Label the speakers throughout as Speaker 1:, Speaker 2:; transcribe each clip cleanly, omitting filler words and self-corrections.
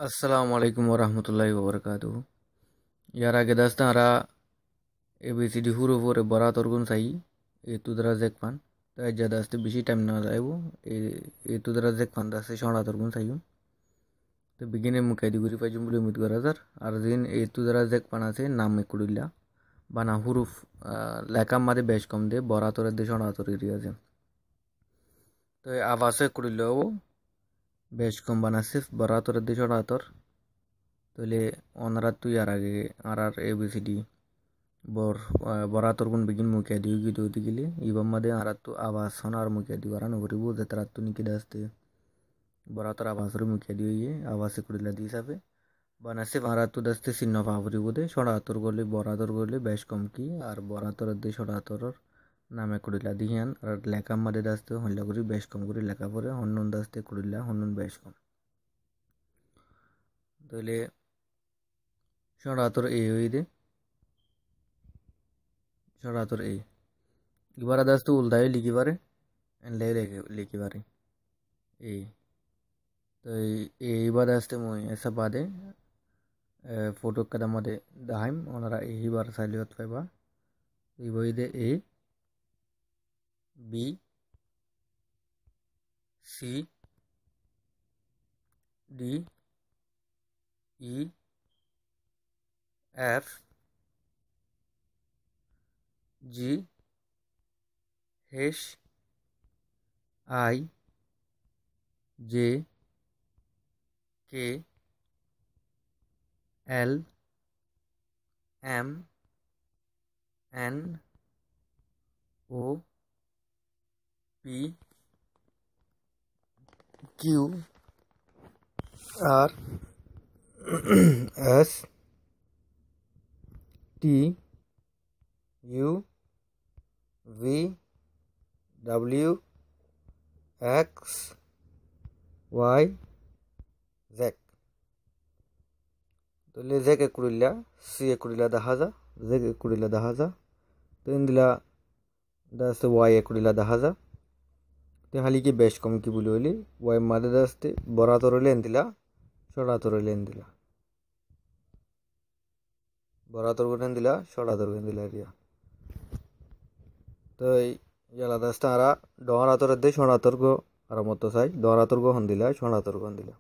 Speaker 1: अस्सलाम वालेकुम वरहमतुल्लाहि वबरकातुहू यार आगे दस्तारा ABCD हुरो फोरे बरा तोरगुन साई ए तुदरा जेक फान तो एजा दस्ते बिशी टाइम ना लाइबो ए तुदरा जेक फान दस्ते शोड़ा तोरगुन साई तो बिगिने मुकाइदी गुरी पाई जुम्बुली मुद गराजार अर्जिन ए तुदरा जेक फाना से नाम में कुड़िल्ला बाना हुरुफ लेकाम मादे बेश कम दे बरा तोरे दे शोड़ा तोरी रियाजे तो आवासे कुड़िल्लो वो बेश कम बाना सिर्फ बरा तोरे दे शोड़ा तोर तोले ओनरातु यार आगे आर ABCD बरातुरगुन बिगिन मुकिया दिगी दो दिगिले इबम मदे आरातु आवाज सोनार मुकिया दिवारा नगरिबो जतरातु निकी दस्ते बरातर आवाज रे मुकिया दिये आवाज से कुड़िला दिसाबे बनासे आरातु दस्ते सिन्नो फावरी बोदे छोड़ातुर गोले बरातुर गोले बेश कम की आर बरातर दे छोड़ातुर नामे कुड़िला दिहियान आर लेकाम मदे दस्ते हल्ला गुरी बेश कम गुरी लेका परे हन्नुन दस्ते कुड़िला हन्नुन बेश कम तोले छोड़ातुर ए होइदे छोड़ातुर ए इबारा दस्तु उल्दाय लिखी बारे एन ले लिखी बारे ए तो ए इबारा दस्ते मोय ऐसा बादे फोटो कदम मदे दाहिम ओनरा ए ही बार सालियत फाइबा इबोइदे A B C D E F G H I J K L M N O P Q R S T U V W X Y Z तो ले जेक एकुड़िल्ला सी एकुड़िल्ला दहाजा जेक एकुड़िल्ला दहाजा तो इंदिला दस्ते वाई एकुड़िल्ला दहाजा तो हाली की बेश कम की बोली बोली वाई मादे दस्ते बरा तोरले इंदिला छोड़ा तोरले इंदिला बरा तोरगुन इंदिला छोड़ा तोरगुन इंदिला रिया तो याला दस्ते आरा डोरा तोर दे छोड़ा तोरगो आरा मतो साई डोरा तोरगो हंदिला छोड़ा तोरगो हंदिला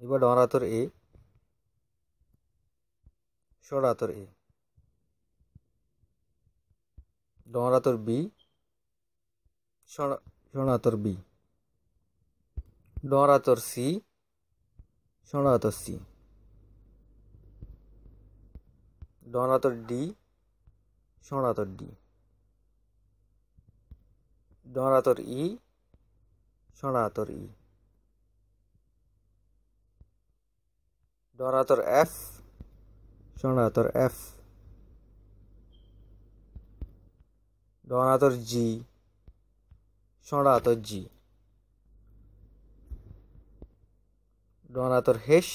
Speaker 1: इबा डोरा तोर ए छोड़ा तोर ए डोरा तोर बी छोड़ा तोर बी डोरा तोर सी छोड़ा तोर सी डोरा तोर डी छोड़ा तोर डी डोरा तोर ई छोड़ा तोर ई डोरा तोर एफ छोड़ा तोर एफ डोरा तोर जी छोड़ा तोर जी डोरा तोर हेश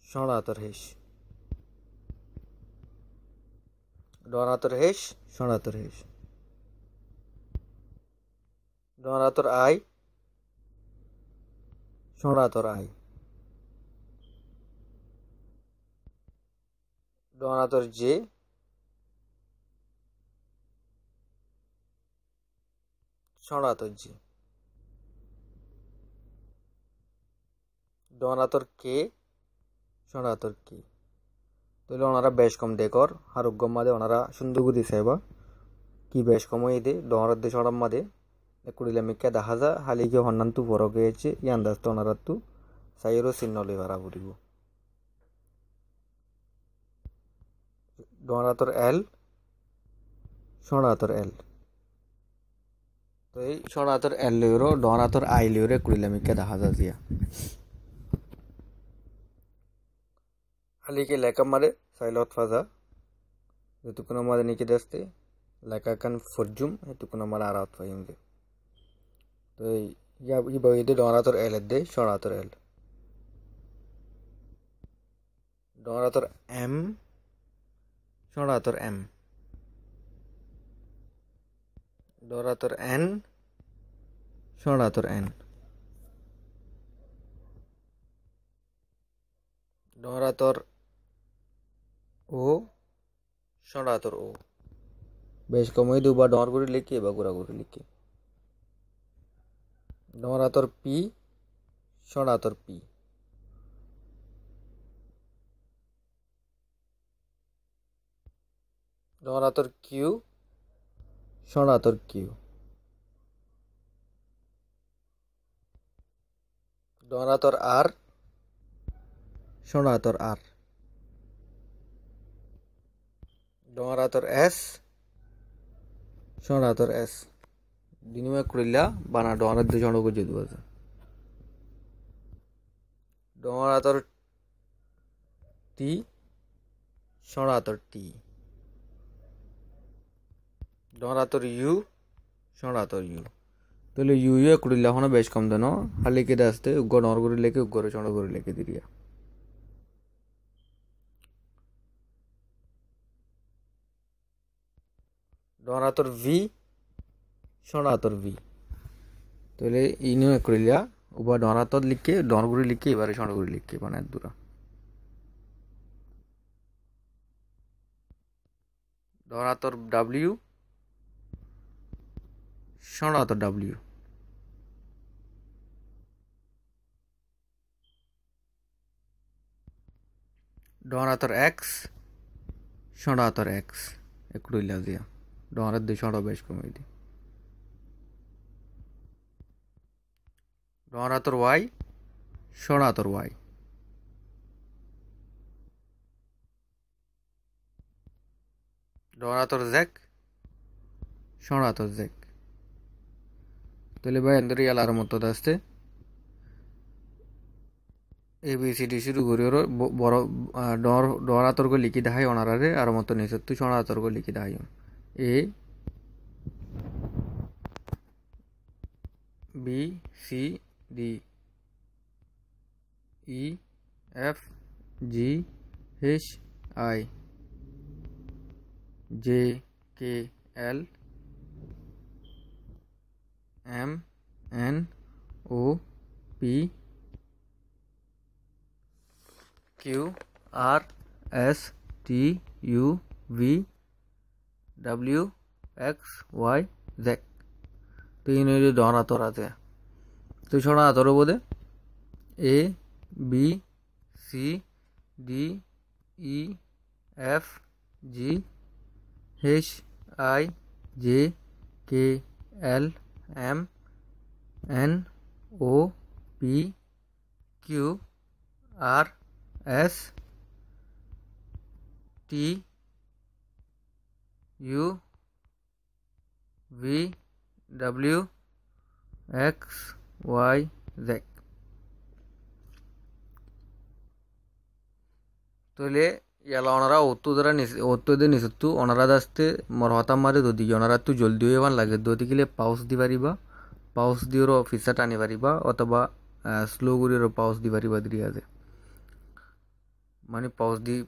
Speaker 1: छोड़ा तोर हेश डोरा तोर हेश छोड़ा तोर हेश डोरा तोर आई छोड़ा तोर आई डोरा तोर जे छोड़ा तोर जे डोरा तोर के छोड़ा तोर के तो ओनारा बेश कम देखर हारुगम मादे ओनारा सुंदुगुरी सेबा की बेश कम दे डोरा दे छोड़ा मादे कुड़िला मिक्का दहाजा हाली के हन्नंतु बरो गेचे यान दस्त ओनारातु साइरो सिन्नोले वारा बुरिगो डोरा तोर एल छोड़ा तोर एल तो ये छोड़ा तोर एल लियो डोरा तोर आई लियो कुड़िला मिक्का दहाजा दिया हाली के लेकम मारे साइलत फाजा तुकुना मादे निकी दस्ते लेकाकन फुर्जुम तुकुना मारे आरात फाइम दे तो या ये बविदे डोरा तोर एल दे छोड़ा तोर एल डोरा तोर एम छोड़ा तोर एम डोरा तोर एन छोड़ा तोर एन আতর ও ষড় আতর ও বেশ কমই দুবার ডর করে লিখি বা গোড়া করে লিখি ডর আতর পি ষড় আতর পি ডর আতর কিউ ষড় আতর কিউ ডর আতর আর ষড় আতর আর ডর আতর এস ষড় আতর এস বিনিময় করিলা বানা ডর দিয়ে ষড় করে যেতে আছে ডর আতর টি ষড় আতর টি ডর আতর ইউ ষড় আতর ইউ তাহলে ইউ ইউ করিলা এখন বেশ কম দেন আর লিখে দিয়ে আসতে উগ্র ডর করে লিখে উগ্র ষড় করে লিখে দিলিয়া ডর আতর ভি ষড় আতর ভি তাহলে ইনু করিলা উবা ডর আতর লিখে ডর করে লিখে এবারে ষড় করে লিখে বানায় দূরা ডর আতর ডাব্লিউ ষড় আতর ডাব্লিউ ডর আতর এক্স ষড় আতর এক্স একটুইলা দিয়া ডরের দুই ষড় বেশ কমে দি ডর আতর ওয়াই ষড় আতর ওয়াই ডর আতর জেক ষড় আতর জেক তাহলে ভাই এন্দরি আলার মতো আসতে এ বি সি ডি শুরু করি বড় ডর ডর আতর্ক লিখি দেখাই অনারারে আর মতো নিচে তুই ষড় আতর্ক লিখি দেখাই A B C D E F G H I J K L M N O P Q R S T U V W X Y Z তো ইন ডর আতর আছে তো ষড় আতর বোধে A B C D E F G H I J K L M N O P Q R S T U V W X Y Z তাহলে ইয়ালা ওনারা ওত্তদের নিচতু ওনারা দাস্তে মর হতাম মারে দদি ওনারা তু জলদি হইবান লাগে দদি গেলে পাউস দি পারিবা পাউস দিওর ফিসা টানি পারিবা অথবা স্লো করিওর পাউস দি পারিবা দিয়াতে মানে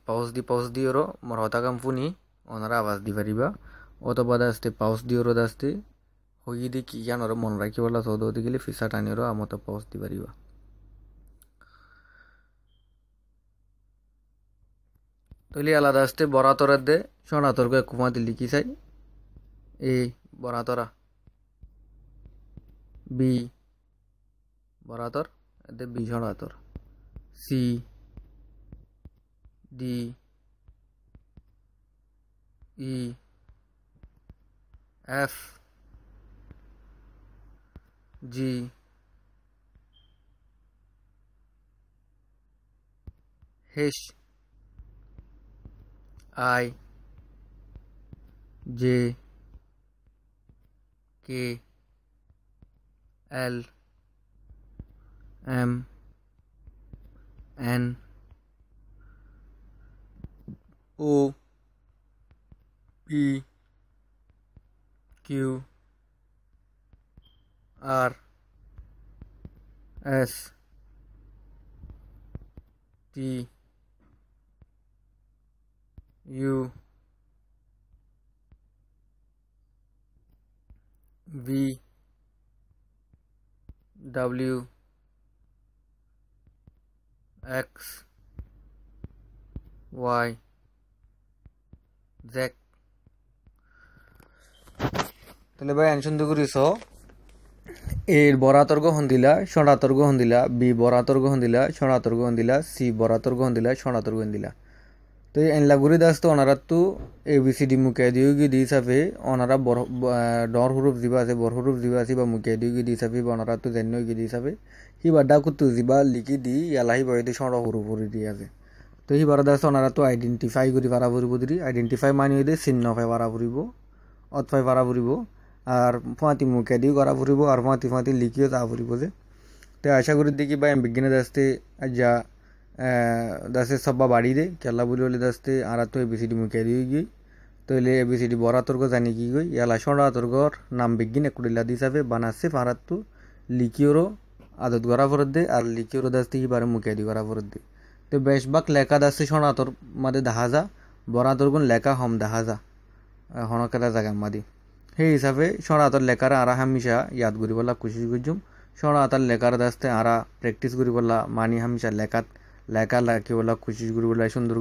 Speaker 1: পাউস দি ওর মর হতা কাম ফুনি ওনারা আওয়াজ দি পারিবা অথবা দাস্তে পাউস দিওর দাস্তে হই দি কি জান ওর মন রাখি বলা সদ দদি গেলে ফিসা টানিওর আমতো পাউস দি পারিবা তলি আলাদা আসতে বরাতরের দে সনাতরকে কুমাতে লিখি চাই এ বরাতরা বি বরাতর দে বি সনাতর C D E F G H I J K L M N O P Q R S T U V W X Y Z তাহলে ভাই অ্যানশন তো করিস এর বরাতর্গ হন্দিলা সনাতর্গ হন্দিলা বি বরাতর্গ হন্দিলা সনাতর্গ হন্দিলা সি বরাতর্গ হন্দিলা সনাতর্গ হন্দিলা তো এনলা গুরি দাস তো ওনারা তো ABCD মুখে দিও গি দি হিসাবে ওনারা ডর হুরুপ যিবা আছে বড় হুরুপ যিবা আছে বা মুখে দিও গি দি হিসাবে বা ওনারা তো জানিও গি দি হিসাবে হিবা ডাকুতু যিবা লিখি দি ইয়ালা হিবা দি সড় হুরুপ হুরি দি আছে তো হিবার দাস ওনারা তো আইডেন্টিফাই করি পারা ফুরিব দিদি আইডেন্টিফাই মানি দিয়ে চিহ্ন ফাই পারা ফুরিব অতফাই পারা ফুরিব আর ফাঁতি মুখে দিও করা ফুরিব আর ফাঁতি ফাঁতি লিখিও তা ফুরিব যে তো আশা করি দেখি ভাই আমি বিজ্ঞানে দাসতে যা দাসে সব্বা বাড়ি দে কেলা বলি হলে দাসতে আর তো ABCD মুখে দিয়ে গিয়ে তো এলে ABCD বরা তর্ক জানি কি গই ইয়ালা সড়া তর্কর নাম বিজ্ঞান একুড়িলা দিসাবে বানাচ্ছে ফারাত তো লিখিওরও আদত করা ফরত দে আর লিখিওরও দাসতে হিবারে মুখে দি করা ফরত দে তো বেশভাগ লেখা দাসতে সনাতর মাদে দেখা যা বরা তর্গুন লেখা হম দেখা যা হনকেলা জায়গা মাদি সেই হিসাবে সনাতর লেখার আরা হামিশা ইয়াদ করি বলা কোশিশ করছুম সনাতর লেখার দাসতে আরা প্র্যাকটিস করি বলা মানি হামিশা লেখা লেখা কি বলা কোশিশ করি বলা সুন্দর